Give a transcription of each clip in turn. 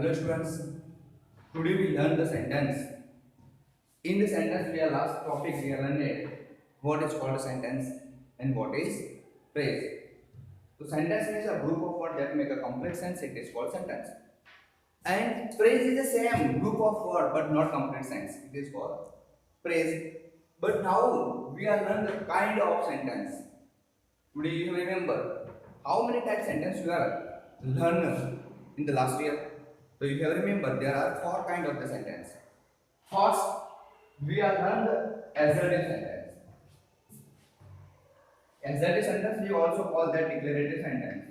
Hello students, today we learn the sentence. In the sentence we are last topic we are learned what is called a sentence and what is phrase. So sentence is a group of words that make a complex sense, it is called sentence. And phrase is the same group of words but not complete sense, it is called phrase. But now we are learn the kind of sentence. Today you remember how many types sentence you are learned in the last year. So you have remember there are four kind of the sentence. First, we are learned assertive sentence. Assertive sentence we also call that declarative sentence.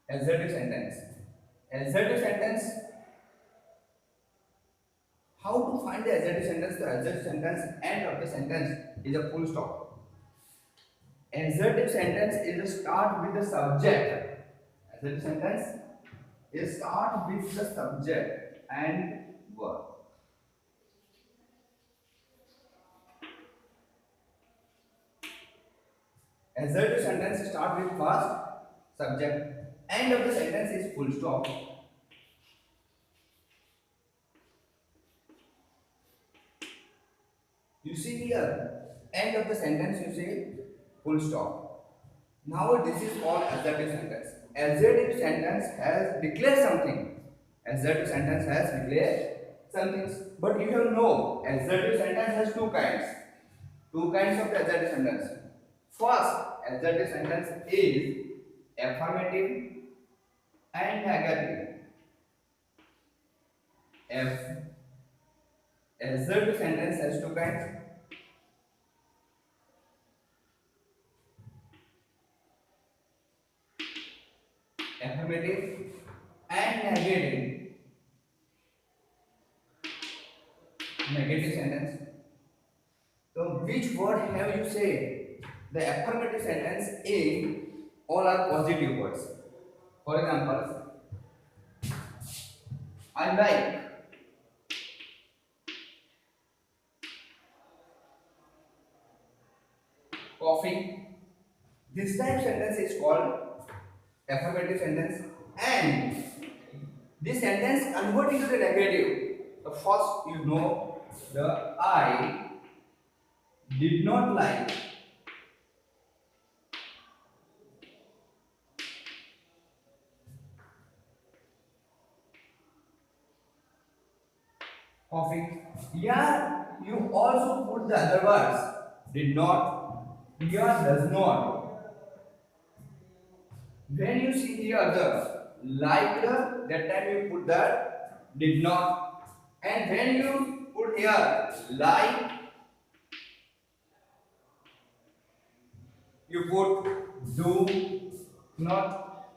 Assertive sentence. Assertive sentence. How to find the assertive sentence? The assertive sentence end of the sentence is a full stop. Assertive sentence is a start with the subject. Assertive sentence is start with the subject and verb. Assertive sentence start with first subject. End of the sentence is full stop. You see here, end of the sentence you say full stop. Now this is called assertive sentence. Assertive sentence has declared something. Assertive sentence has declared something. But you have know assertive sentence has two kinds. Two kinds of the assertive sentence. First, assertive sentence is affirmative and negative. Assertive sentence has two kinds. Affirmative and negative. Negative sentence. So which word have you said? The affirmative sentence in all are positive words. For example, I like coffee. This type sentence is called affirmative sentence, and this sentence convert into the negative. The first you know the I did not like coffee. Here you also put the other words did not, here does not. When you see here the like that time you put that did not, and when you put here like you put do not.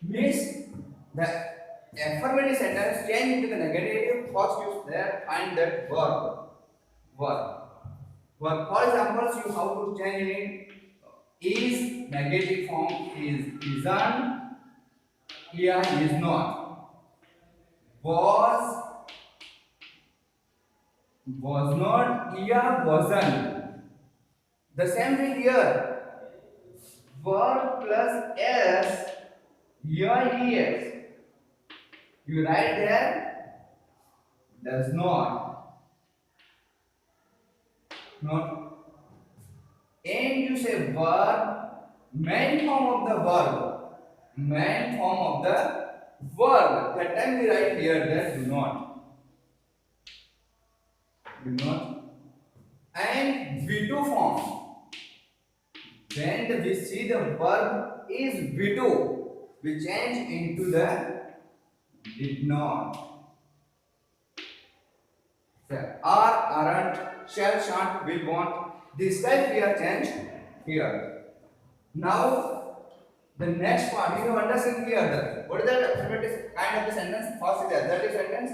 Means the affirmative sentence change into the negative. First you there find that verb. For example, you have to change it. Is negative form is isn't, here is not. Was not, here wasn't. The same thing here. Verb plus s, here es. You write there does not. And you say verb, main form of the verb. Main form of the verb. That time we write here that do not. Do not. And V2 form. When we see the verb is V2, we change into the did not. So, are, aren't, shall, shan't, will, won't. This type we are changed here. Now, the next part you have understand here. What is the affirmative kind of the sentence? First is the assertive sentence.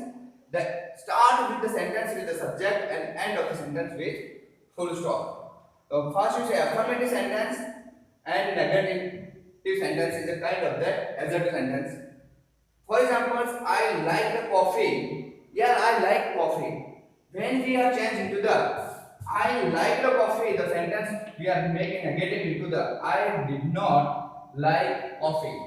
The start with the sentence with the subject and end of the sentence with full stop. So first you say affirmative sentence and negative sentence is a kind of that assertive sentence. For example, I like the coffee. Yeah, I like coffee. When we are changed into the I like the coffee, the sentence we are making negative into the I did not like coffee.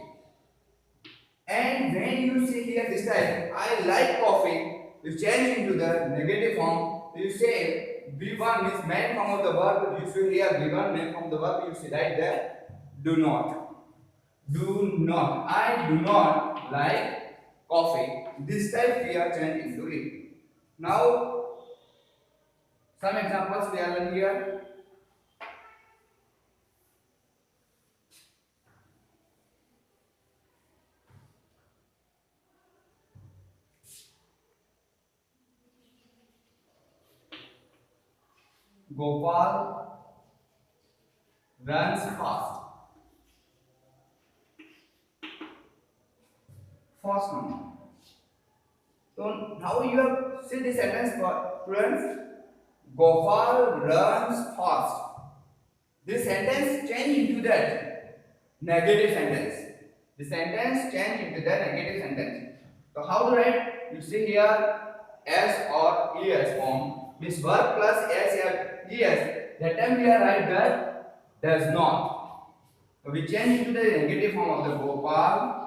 And when you see here this time I like coffee, you change into the negative form. You say V1 means main form of the verb. You should here V1 main form of the verb. You should write there do not. Do not. I do not like coffee. This type we are changing into it. Now some examples we are learning here. Gopal runs fast. Fast number. So now you have see the sentence students. Gopal runs fast. This sentence change into that negative sentence. The sentence change into the negative sentence. So how to write? You see here S or ES form. This verb plus S or ES. That time we are write that does not. So we change into the negative form of the Gopal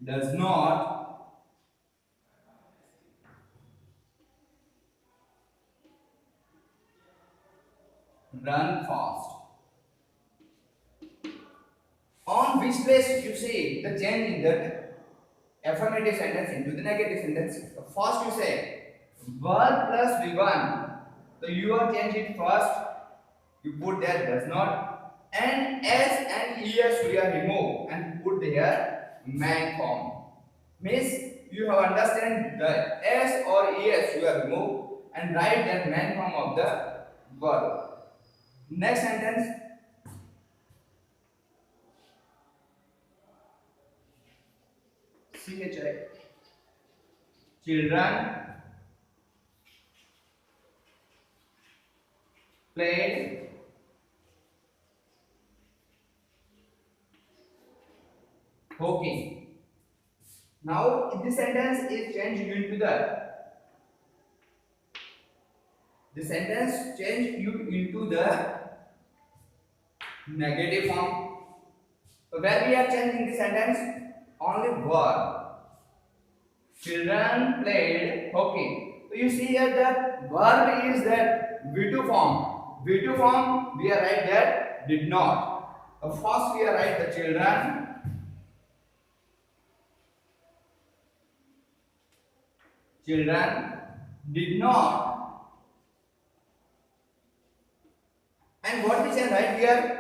does not run fast. On which place you see the change in that affirmative sentence into the negative sentence? First you say verb plus V1. So you are change it first. You put there does not, and S and ES we are remove and put there main form. Means you have understand the S or ES you are remove and write that main form of the verb. Next sentence. CHI. Children played hockey. Now this sentence is changed into the sentence changed you into the negative form. So where we are changing the sentence? Only verb. Children played hockey. So you see here the verb is that V2 form. V2 form we are write that did not. First we are write the children did not. And what we say right here?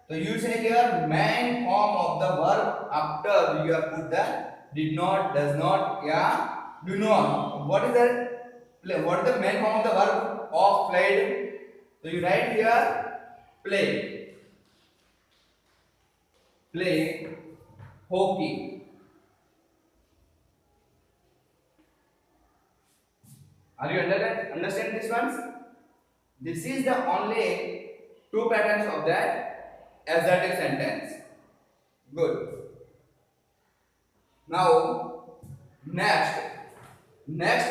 So you say here main form of the verb after you have put the did not, does not, yeah, do not. What is that? What is the main form of the verb of played? So you write here play. Play hockey. Are you understand this ones? This is the only two patterns of that assertive sentence. Good. Now, next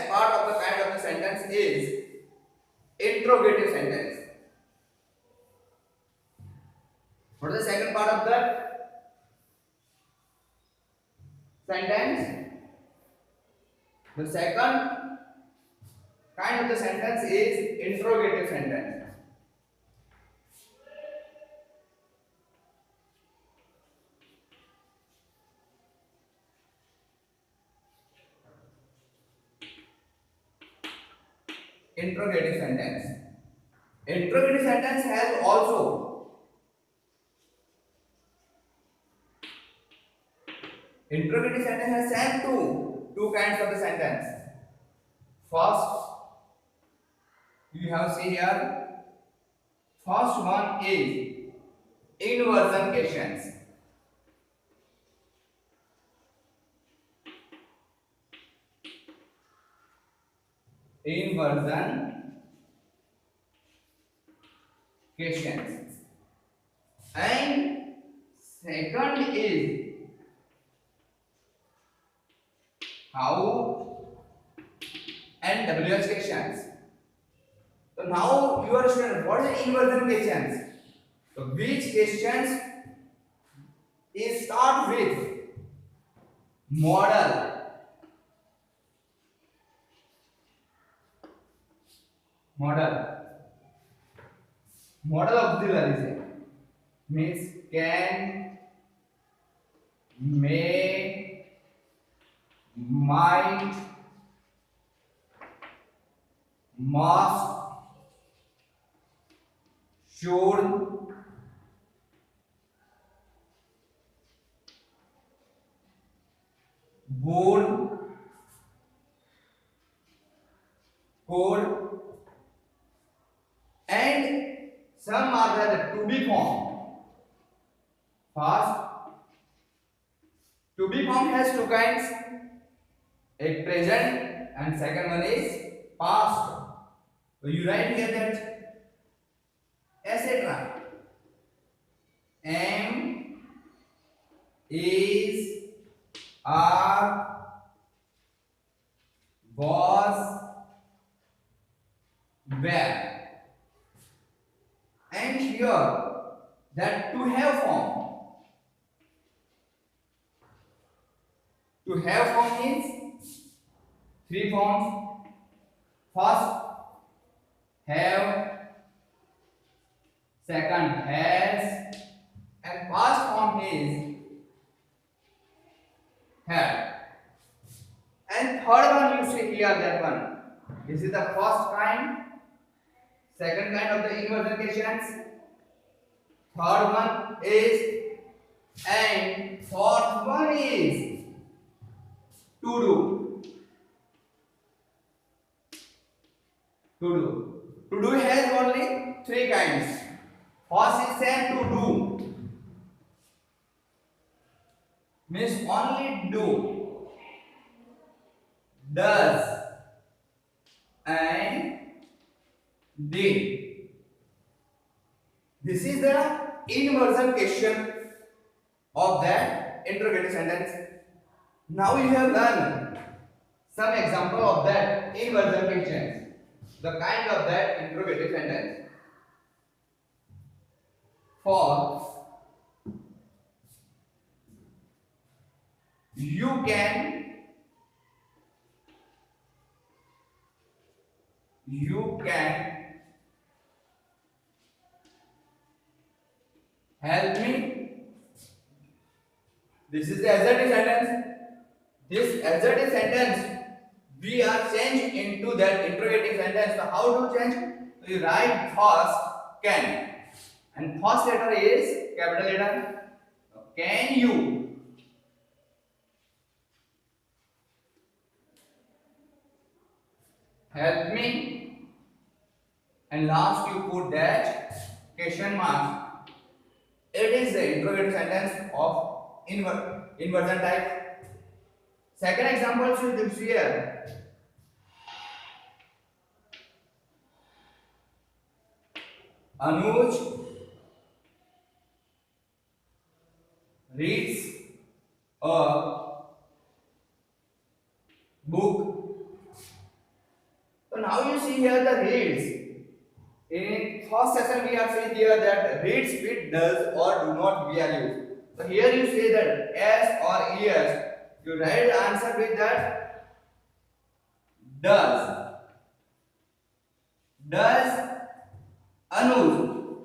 part of the kind of the sentence is interrogative sentence. What is the second part of that sentence? The second kind of the sentence is interrogative sentence. Interrogative sentence. Interrogative sentence has also interrogative sentence has same two kinds of the sentence. First, you have see here. First one is inversion questions. Inversion questions. And second is how and WH questions. So now you are student, what is inversion questions? So which questions is start with model, model, model auxiliary means can, may, might, must, should, would, could, and some are the to be form. First, to be form has two kinds, a present and second one is past. So you write here that etc. Am, is, are, was, were. And here that to have form. To have form means three forms. First, have, second, has, and past form is have. And third one you see here that one. This is the first kind. Second kind of the inversion questions. Third one is, and fourth one is to do. To do. To do has only three kinds. First is same to do. Means only do. Does and did. This is the inversion question of that interrogative sentence. Now you have learned some example of that inversion questions, the kind of that interrogative sentence. For you can help me. This is the assertive sentence. This assertive sentence we are changed into that interrogative sentence. So how to change? So you write first can, and first letter is capital letter. Can you help me? And last you put that question mark. It is the interrogative sentence of inversion type. Second example is here. Anuj reads a book. So now you see here the reads. In first session we have seen here that reads with does or do not we are used. So here you say that yes or yes. You write the answer with that does. Does Anuj.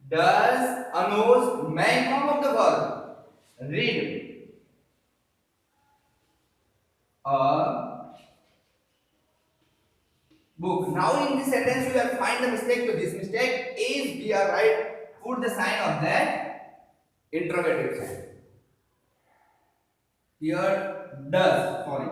Does Anuj main form of the verb read a book. Now in this sentence we have find the mistake. So this mistake is we are right. Put the sign of that interrogative sign. Here does, sorry.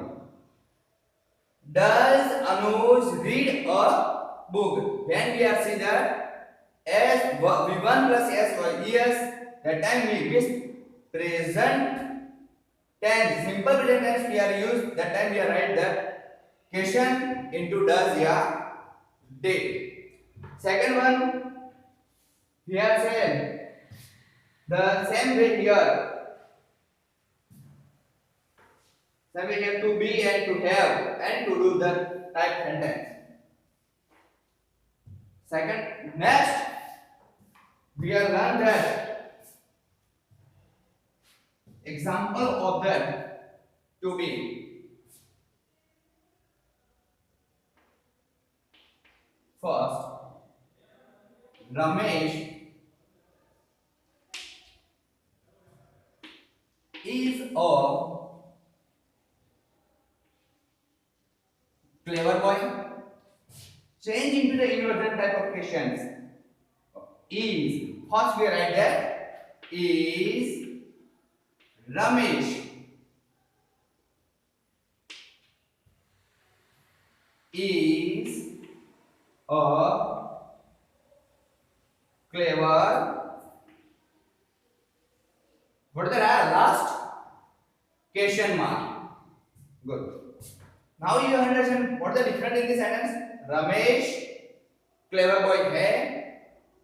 Does Anuj read a book? When we are see that as V1 plus S or ES, that time we missed present tense. Simple present tense we are used. That time we are write that question into does या did. Second one we have said the same way here. So we have to be and to have and to do the type sentence. Second, next we have learned that example of that to be. First, Ramesh is a clever boy. Change into the inverted type of questions. Is, first we write that is Ramesh is a clever. What is the last? Question mark. Good. Now you understand what is the difference in this sentence. Ramesh clever boy है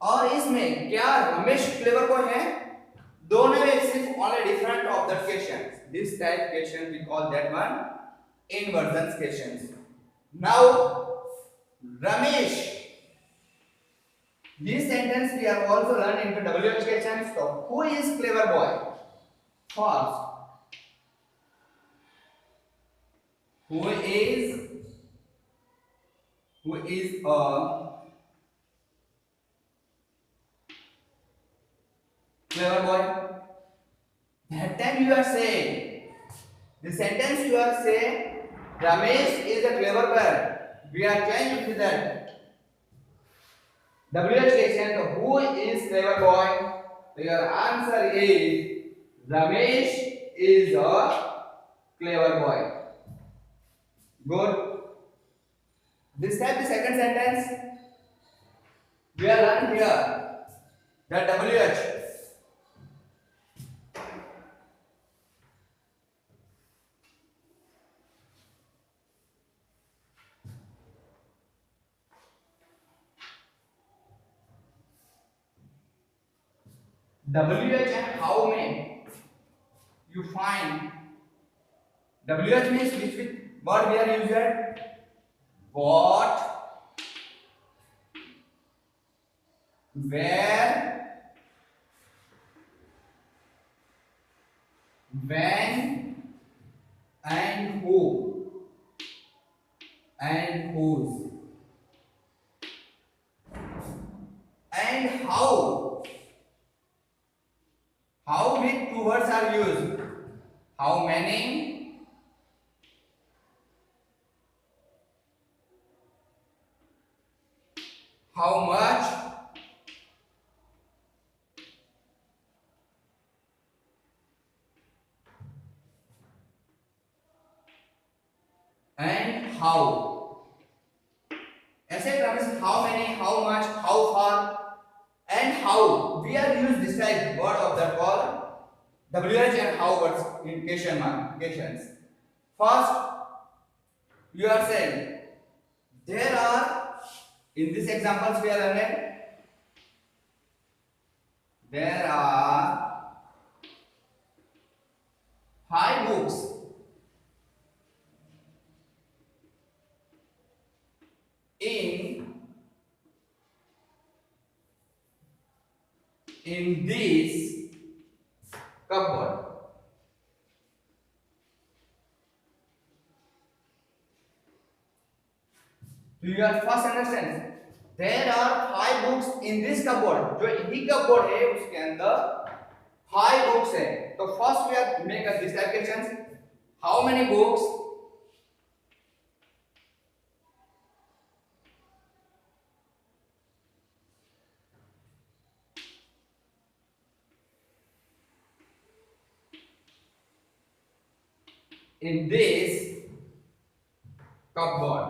और इसमें क्या Ramesh clever boy है, दोनों में सिर्फ only different of the questions. This type question we call that one inversion questions. Now Ramesh, this sentence we are also learned into WH questions. So who is clever boy? First, who is a clever boy? That time you are saying the sentence you are saying Ramesh is a clever boy. We are changing to that WH question. So who is clever boy? So your answer is Ramesh is a clever boy. Good. This time the second sentence we are learning here the WH. WH and how many you find. WH means which word we are using? What, where, when, and who, and whose, and how. How with two words are used? How many, how much, and how. ऐसे terms how many, how much, how far, and how. We are use this type word of the called WH and how words in question mark questions. First, you are saying there are, in this examples we are learning, there are 5 books in this cupboard. Do you are first understand? There are 5 books in this cupboard. जो ही cupboard है उसके अंदर 5 books है. तो first we are make a this type questions. How many books? In this cupboard.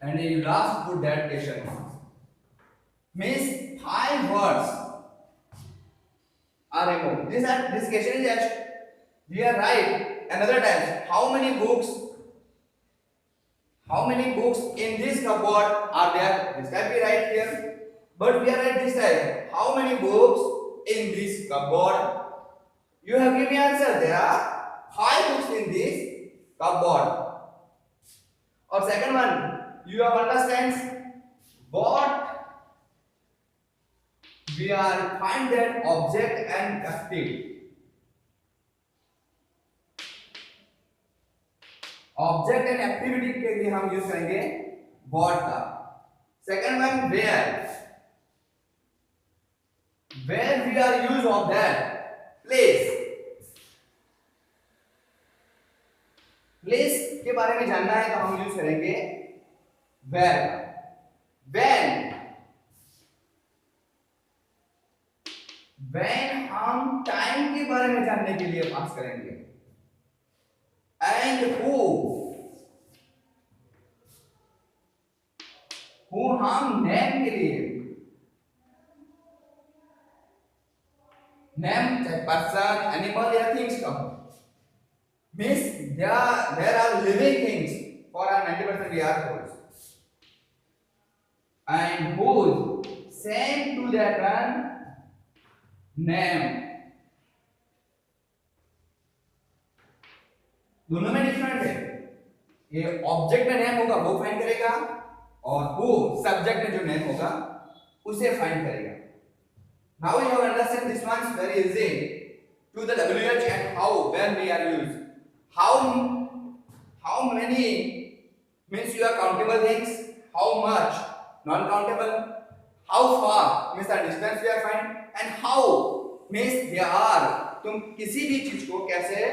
And you last put that question mark. Means 5 words are removed. This question is asked. We are right. Another time, how many books in this cupboard are there? This can be right here. But we are at this time. How many books in this cupboard? You have given me answer. There are 5 books in this cupboard. Or second one, you have understand what we are find that object and active. Object and activity के लिए हम use करेंगे what का. Second one where we are use of that place. Place के बारे में जानना है तो हम यूज करेंगे वेयर. व्हेन हम टाइम के बारे में जानने के लिए पास करेंगे and who हम नेम के लिए नेम चाहे पर्सन एनिमल या थिंग्स का means there are living things for our 90% we are told and whose same to that one name. दोनों में डिफरेंट है. ये ऑब्जेक्ट में नेम होगा वो फाइंड करेगा और वो सब्जेक्ट में जो नेम होगा उसे फाइंड करेगा. Now you have understand this one very easy to the WH and how when we are used. How many means you are countable things, how much non countable, how far means the distance we are find and how means they are. तुम किसी भी चीज को कैसे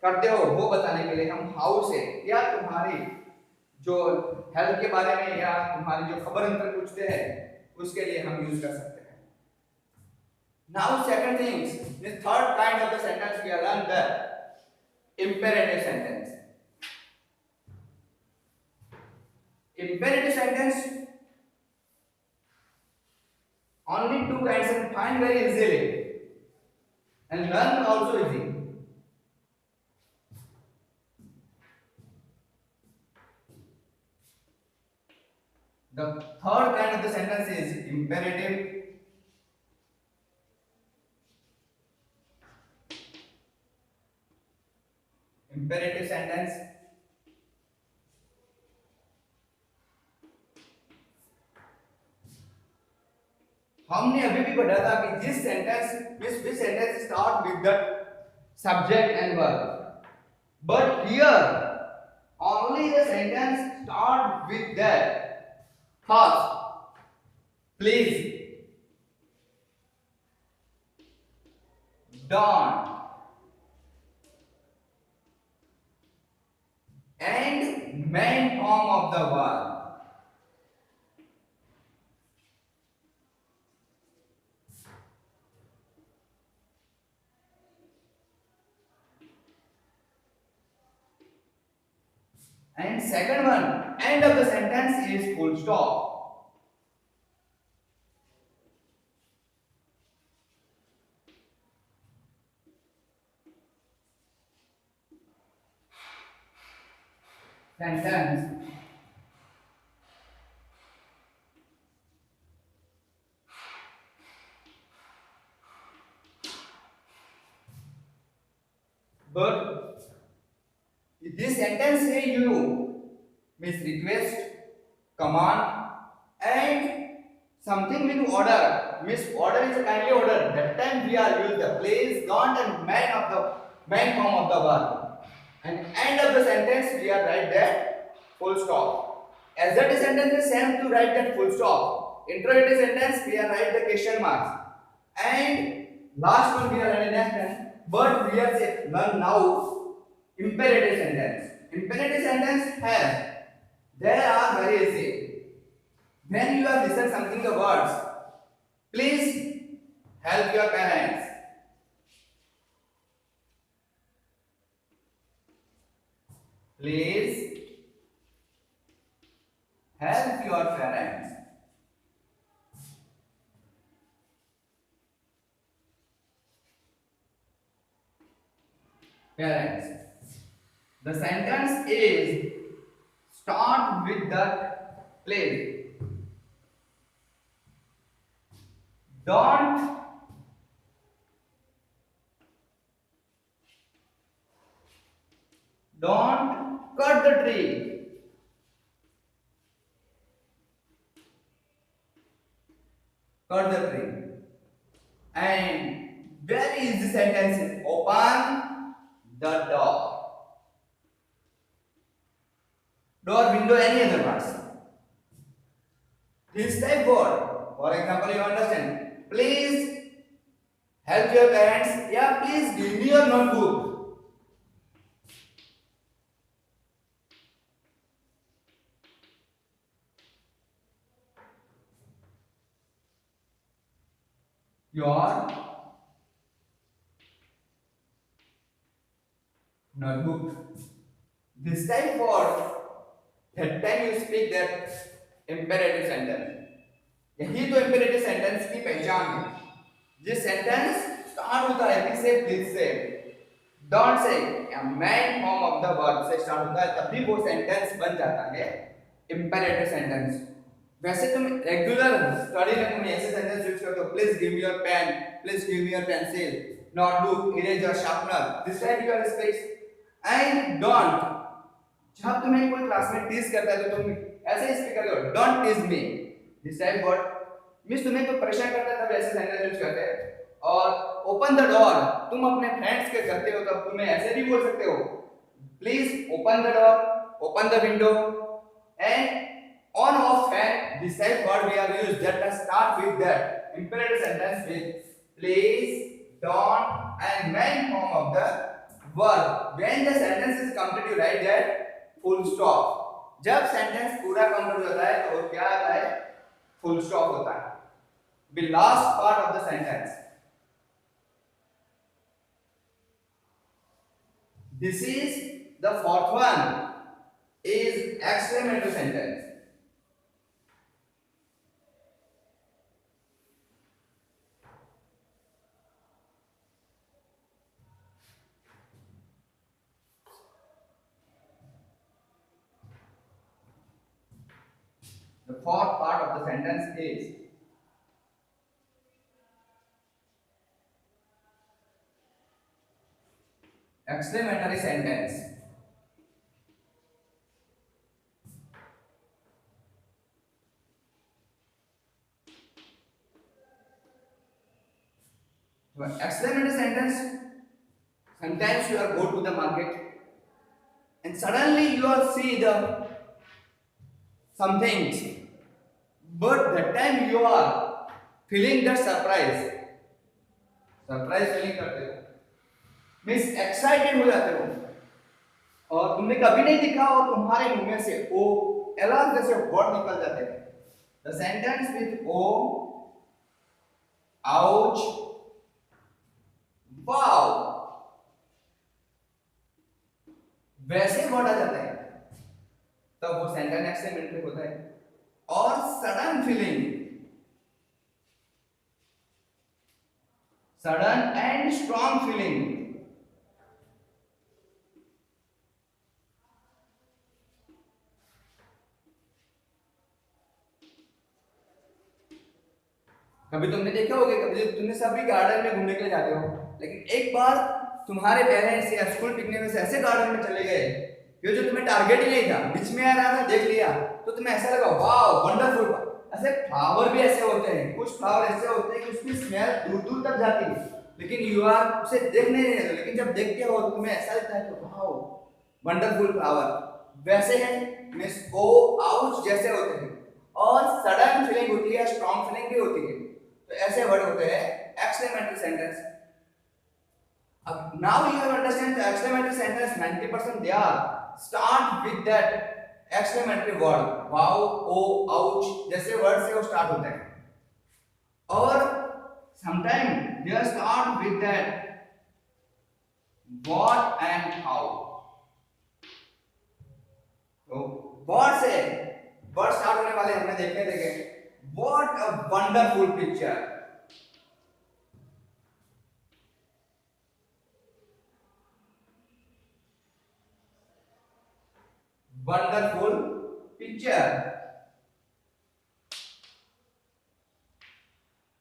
करते हो वो बताने के लिए हम हाउ से या तुम्हारी जो हेल्थ के बारे में या तुम्हारी जो खबर अंतर पूछते हैं उसके लिए हम यूज कर सकते हैं. Now second things this third kind of the sentence we are learn the imperative sentence. Imperative sentence only 2 kinds and find very easily and learn also easy. The third kind of the sentence is imperative. Imperative sentence. हमने अभी भी पढ़ा था कि this sentence start with the subject and verb, but here only the sentence start with that. First, please, don't, and main form of the verb. And second one, end of the sentence is full stop. Sentence. But this sentence say you means request, command, and something with order. Means order is a kindly order. That time we are use the place, don't, and main form of the verb. And end of the sentence we are write that full stop. As that sentence is same to write that full stop. Interrogative sentence we are write the question marks. And last one we are writing next. But we are say learn now. Imperative sentence. Imperative sentence has there are very easy. When you have listened something the words, please help your parents. Please help your parents. Parents. The sentence is start with the place. Don't cut the tree. Cut the tree. And very easy sentence is open the door. Door, window, any other words. This type word. For example, you understand. Please help your parents. Yeah, please give me your notebook. Your notebook. This type word. That time you speak that imperative sentence. यही तो imperative sentence की पहचान है. जिस sentence start होता है किससे, please से, don't say, या main form of the verb से start होता है, तभी वो sentence बन जाता है imperative sentence. वैसे तुम रेगुलर स्टडी में तुम ऐसे सेंटेंस यूज करते हो, please give me your pen, please give me your pencil, notebook, eraser, sharpener, this type you are speak and don't. जब तुम्हें कोई क्लासमेट टीज करता है तो तुम ऐसे ही स्पीक करते हो, don't tease me. This type word means तुम्हें कोई परेशान करता है तब ऐसे सेंटेंस यूज करते हैं. और ओपन द डोर तुम अपने फ्रेंड्स के करते हो तब तुम्हें ऐसे भी बोल सकते हो, please open the door, open the window. And on off fan, this type word we are used that start with that imperative sentence with please, don't and main form of the verb. When the sentence is complete you write that full stop. जब sentence पूरा complete होता है तो क्या आता है, full stop होता है. The last part of the sentence. This is the fourth one is exclamatory sentence. The fourth part of the sentence is exclamatory sentence. So, exclamatory sentence, sometimes you are go to the market and suddenly you are see the some things, but that time you are feeling the surprise feeling करते हो, means excited हो जाते हो और तुमने कभी नहीं दिखा और तुम्हारे मुंह में से ओ अलार्म जैसे वर्ड निकल जाते हैं. The sentence with oh, ouch, wow, वैसे वर्ड आ जाते हैं तब वो सेंटेंस एक्सक्लेमेटरी होता है. और sudden feeling, sudden and strong feeling, कभी तुमने देखा होगा, कभी तुमने सभी गार्डन में घूमने के लिए जाते हो, लेकिन एक बार तुम्हारे पेरेंट्स या स्कूल पिकनिक में से ऐसे गार्डन में चले गए कि जो तुम्हें टारगेट ही नहीं था, बीच में आ रहा था, देख लिया तो तुम्हें ऐसा लगा वाओ वंडरफुल. ऐसे फ्लावर भी ऐसे होते हैं, कुछ फ्लावर ऐसे होते हैं कि उसकी स्मेल दूर दूर तक जाती है, लेकिन यू आर उसे देखने नहीं देते, लेकिन जब देखते हो तो तुम्हें ऐसा लगता है कि वाओ वंडरफुल फ्लावर. वैसे है मींस ओ, आउच जैसे होते हैं. और सडन फीलिंग होती है, स्ट्रॉन्ग फीलिंग भी होती है. तो ऐसे वर्ड होते हैं एक्सक्लेमेटरी सेंटेंस. अब now you have understand the exclamatory sentence 90% they are start with that exclamatory word wow, oh, ouch जैसे वर्ड से वो स्टार्ट होते हैं. और sometimes they are start with that what and how. तो what से word start होने वाले हमने देखे what a wonderful picture, wonderful picture.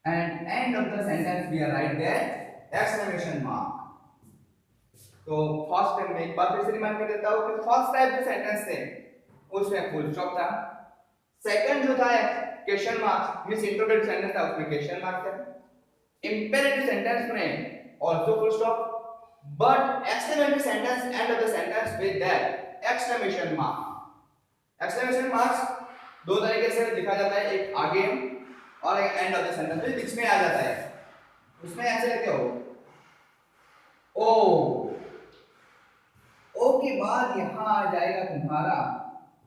And and end of the sentence we write that exclamation mark. तो फर्स्ट टाइम में एक बार फिर से रिमाइंड कर देता हूँ कि फर्स्ट टाइप जो सेंटेंस थे उसमें फुल स्टॉप था, सेकंड जो था question mark means interrogative sentence था उसमें क्वेश्चन मार्क था, इंपेरेटिव सेंटेंस में also full stop, but exclamatory sentence and of the sentence with that exclamation mark. Exclamation marks दो तरीके से लिखा जाता है, एक आगे और एक एंड ऑफ द सेंटेंस बीच में आ जाता है, उसमें ऐसे लिखते हो ओ, ओ के बाद यहां आ जाएगा तुम्हारा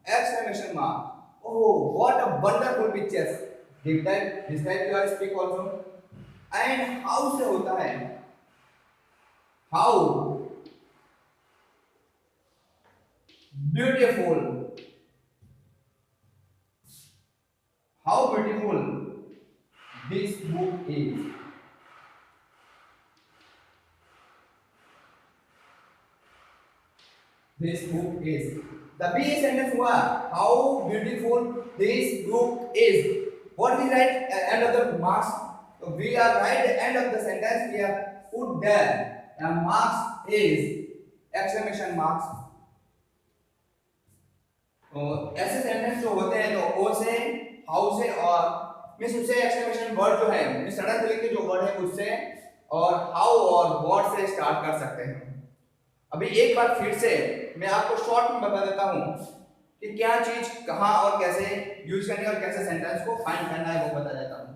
exclamation mark. Oh what a wonderful pictures, this type you are speak also. And how से होता है, how beautiful, how beautiful this book is. This book is. The B sentence हुआ how beautiful this book is. What we write at end of the marks? So we are write the end of the sentence. We have put there. And marks is exclamation marks. तो ऐसे sentence जो होते हैं तो ओ से, how से और means उससे एक्सक्लेमेशन वर्ड जो है मींस सडन फिलिंग के जो वर्ड है उससे और हाउ और व्हाट से स्टार्ट कर सकते हैं। अभी एक बार फिर से मैं आपको शॉर्ट में बता देता हूं कि क्या चीज कहां और कैसे यूज करनी है और कैसे सेंटेंस को फाइंड करना है वो बता देता हूं।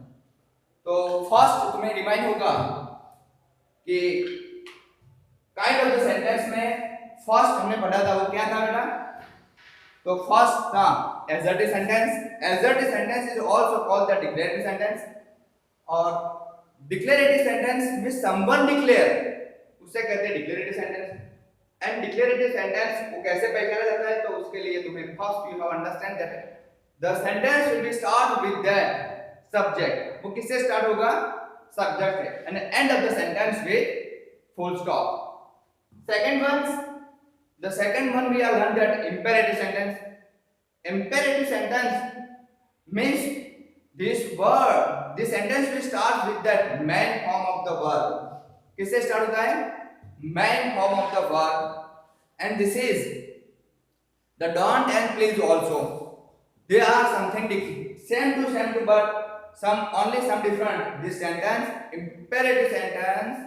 तो फर्स्ट तुम्हें रिमाइंड होगा कि काइंड ऑफ द सेंटेंस में फर्स्ट हमने पढ़ा था वो क्या था बेटा, तो फर्स्ट था assertive sentence. Assertive sentence is also called the declarative sentence, और declarative sentence means someone declare, उसे कहते हैं declarative sentence. And declarative sentence को कैसे पहचाना जाता है, तो उसके लिए तुम्हें first you have understand that the sentence will be start with the subject, वो किससे स्टार्ट होगा, सब्जेक्ट से, and end of the sentence with full stop. Second one, the second one we have learn that imperative sentence. Imperative sentence means this word, this sentence will start with that main form of the verb, किससे start होता है, main form of the verb, and this is the don't and please also. They are something same to but some different. This sentence, imperative sentence,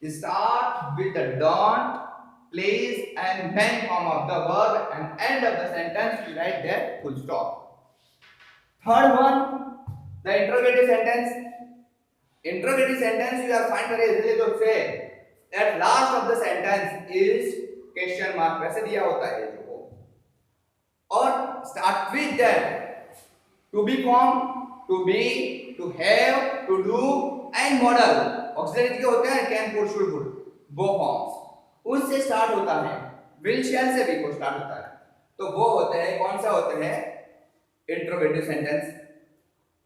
start with the don't, please and main form of the verb, and end of the sentence we write that full stop. Third one, the interrogative sentence. Interrogative sentence you are find very easily to say at last of the sentence is question mark, वैसे दिया होता है जो, और start with that to be form, to be, to have, to do and model auxiliary के होते हैं can, could, should, would, वो forms उससे start होता है, will, shall से भी को start होता है, तो वो होते हैं कौन सा होते हैं इंट्रोगेटिव सेंटेंस।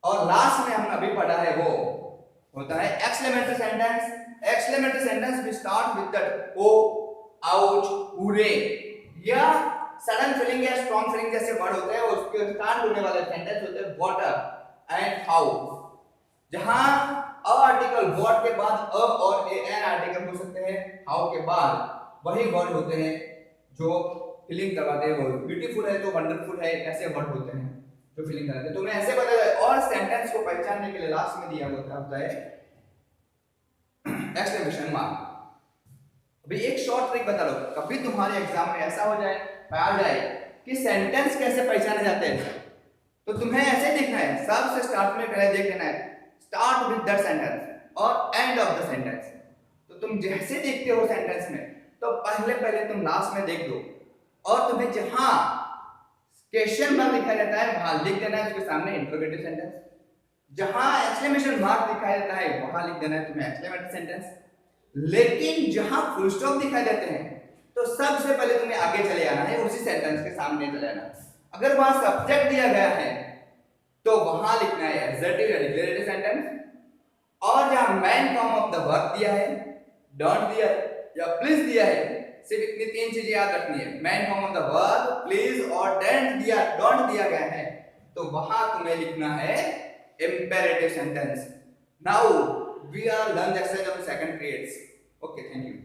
और लास्ट में हमने अभी पढ़ा है वो होता है एक्सक्लेमेटरी सेंटेंस। एक्सक्लेमेटरी सेंटेंस भी start with that oh, ouch, hurray या सडन फीलिंग या स्ट्रॉन्ग फीलिंग जैसे वर्ड होते हैं, उसके स्टार्ट होने वाले सेंटेंस होते हैं वाटर एंड हाउ, जहां अ आर्टिकल वर्ड के बाद अ और एन आर्टिकल हो सकते हैं, हाउ के बाद वही वर्ड होते हैं जो फीलिंग करवाते हैं, वो ब्यूटीफुल है तो वंडरफुल है, ऐसे वर्ड होते हैं जो फीलिंग कराते हैं। तो मैं ऐसे बता रहा हूं, और सेंटेंस को पहचानने के लिए लास्ट में दिया होता है एक्सक्लेमेशन मार्क। अभी एक शॉर्ट ट्रिक बता लो, कभी तुम्हारे एग्जाम में ऐसा हो जाए आ जाए कि सेंटेंस कैसे पहचाने जाते हैं, तो तुम्हें ऐसे लिखना है, सबसे स्टार्ट में पहले देख लेना है स्टार्ट विद दैट सेंटेंस और एंड ऑफ द सेंटेंस। तो तुम जैसे देखते हो सेंटेंस में, तो पहले तुम लास्ट में देख दो, और तुम्हें जहां क्वेश्चन मार्क लिखा जाता है वहां लिख देना है उसके सामने इंट्रोगेटिव सेंटेंस, जहां एक्सक्लेमेशन मार्क दिखाया जाता है वहां लिख देना है तुम्हें एक्सक्लेमेटिव सेंटेंस। लेकिन जहां फुल स्टॉप दिखाए जाते हैं तो सबसे पहले तुम्हें आगे चले आना है, उसी सेंटेंस के सामने चले आना। अगर वहां सब्जेक्ट दिया गया है तो वहां लिखना है एडजेक्टिव या डिक्लेरेटिव सेंटेंस, और जहां main form of the verb दिया है, डोंट दिया है या प्लीज दिया है, सिर्फ इतनी तीन चीजें याद रखनी है, main form of the verb, please और डोंट दिया गया है, तो वहां तुम्हें लिखना है imperative sentence. Now we are learn the exercise of the second periods. Okay, thank you.